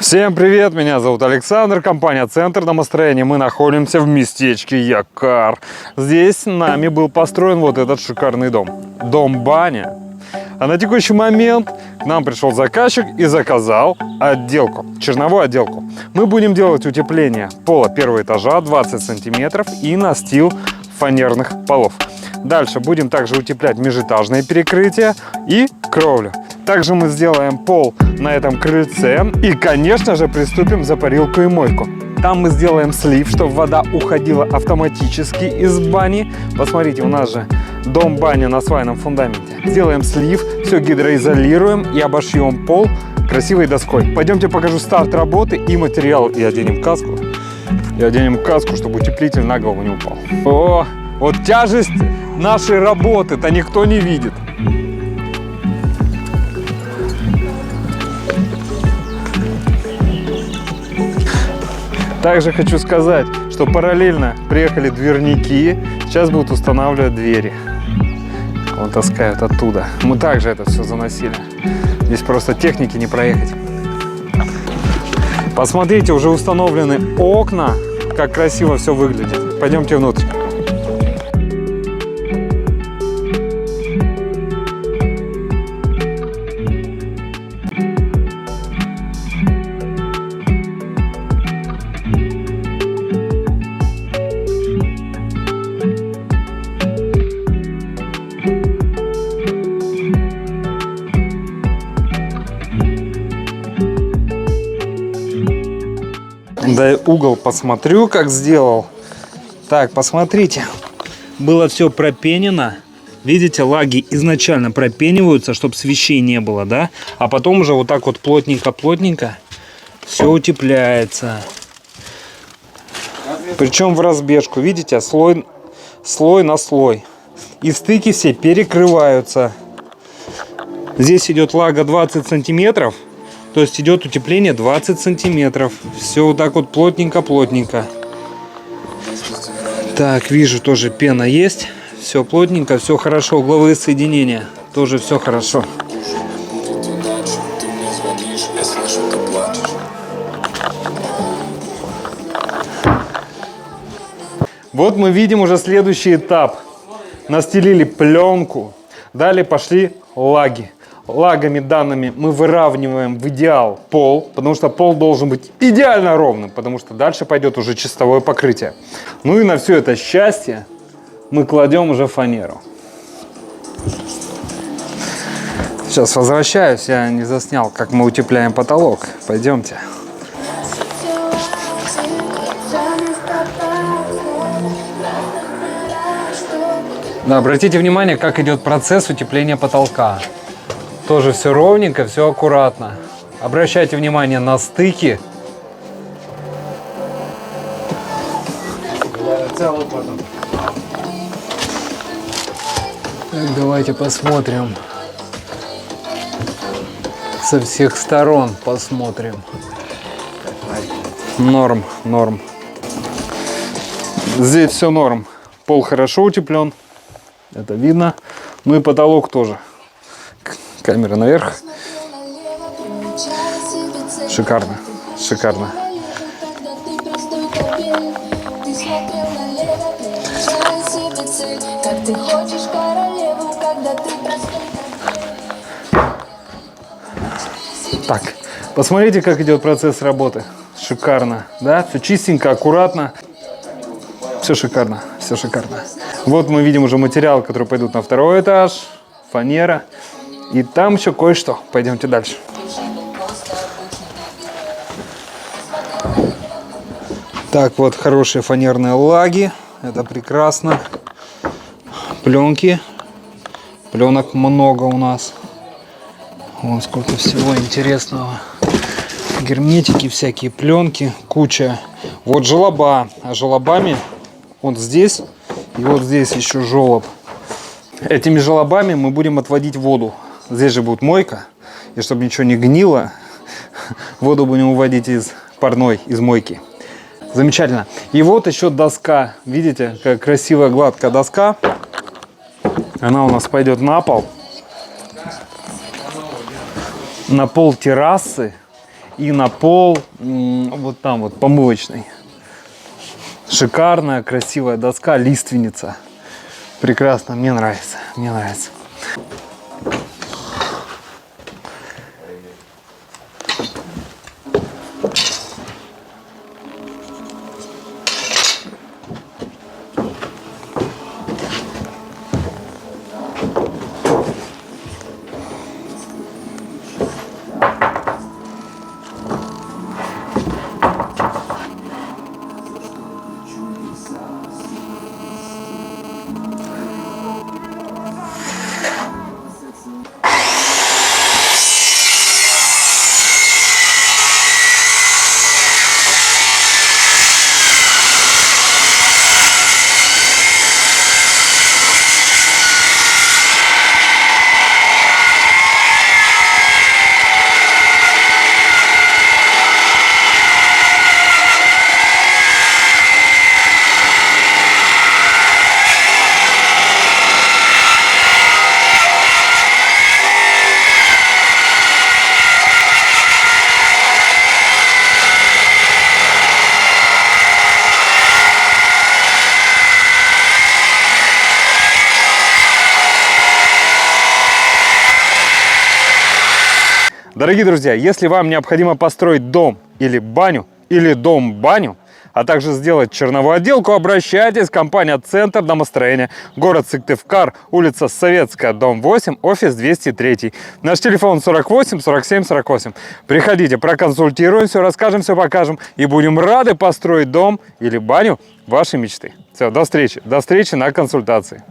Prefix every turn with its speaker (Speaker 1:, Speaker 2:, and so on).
Speaker 1: Всем привет, меня зовут Александр, компания Центр домостроения. Мы находимся в местечке Якар. Здесь нами был построен вот этот шикарный дом. Дом-баня. А на текущий момент к нам пришел заказчик и заказал отделку, черновую отделку. Мы будем делать утепление пола первого этажа 20 сантиметров и настил фанерных полов. Дальше будем также утеплять межэтажные перекрытия и кровлю. Также мы сделаем пол на этом крыльце и, конечно же, приступим за парилку и мойку. Там мы сделаем слив, чтобы вода уходила автоматически из бани. Посмотрите, у нас же дом-баня на свайном фундаменте. Сделаем слив, все гидроизолируем и обошьем пол красивой доской. Пойдемте покажу старт работы и материал. И оденем каску. Чтобы утеплитель на голову не упал. О, вот тяжесть нашей работы-то никто не видит. Также хочу сказать, что параллельно приехали дверники, сейчас будут устанавливать двери. Вон таскают оттуда. Мы также это все заносили. Здесь просто техники не проехать. Посмотрите, уже установлены окна, как красиво все выглядит. Пойдемте внутрь. Дай угол посмотрю, как сделал. Так, посмотрите. Было все пропенено. Видите, лаги изначально пропениваются, чтобы свечей не было, да? А потом уже вот так вот плотненько-плотненько все утепляется. Причем в разбежку, видите, слой на слой. И стыки все перекрываются. Здесь идет лага 20 сантиметров. То есть идет утепление 20 сантиметров. Все вот так вот плотненько-плотненько. Так, вижу, тоже пена есть. Все плотненько, все хорошо. Угловые соединения тоже все хорошо. Вот мы видим уже следующий этап. Настелили пленку. Далее пошли лаги. Лагами данными мы выравниваем в идеал пол, потому что пол должен быть идеально ровным, потому что дальше пойдет уже чистовое покрытие. Ну и на все это счастье мы кладем уже фанеру. Сейчас возвращаюсь, я не заснял, как мы утепляем потолок. Пойдемте. Да, обратите внимание, как идет процесс утепления потолка. Тоже все ровненько, все аккуратно. Обращайте внимание на стыки. Так, давайте посмотрим. Со всех сторон посмотрим. Норм. Здесь все норм. Пол хорошо утеплен. Это видно. Ну и потолок тоже. Камера наверх. Шикарно. Так, посмотрите, как идет процесс работы. Шикарно, да? Все чистенько, аккуратно. Все шикарно. Вот мы видим уже материал, который пойдут на второй этаж. Фанера. И там еще кое-что. Пойдемте дальше. Так, вот хорошие фанерные лаги. Это прекрасно. Пленки. Пленок много у нас. Вон сколько всего интересного. Герметики, всякие пленки. Куча. Вот желоба. А желобами вот здесь и вот здесь еще желоб. Этими желобами мы будем отводить воду. Здесь же будет мойка, и чтобы ничего не гнило, воду будем уводить из парной, из мойки. Замечательно. И вот еще доска. Видите, как красивая гладкая доска. Она у нас пойдет на пол. На пол террасы. И на пол вот там вот помывочный. Шикарная, красивая доска, лиственница. Прекрасно, мне нравится, мне нравится. Дорогие друзья, если вам необходимо построить дом или баню, или дом-баню, а также сделать черновую отделку, обращайтесь. Компания «Центр домостроения». Город Сыктывкар, улица Советская, дом 8, офис 203. Наш телефон 48 47 48. Приходите, проконсультируемся, расскажем, все покажем. И будем рады построить дом или баню вашей мечты. Все, до встречи на консультации.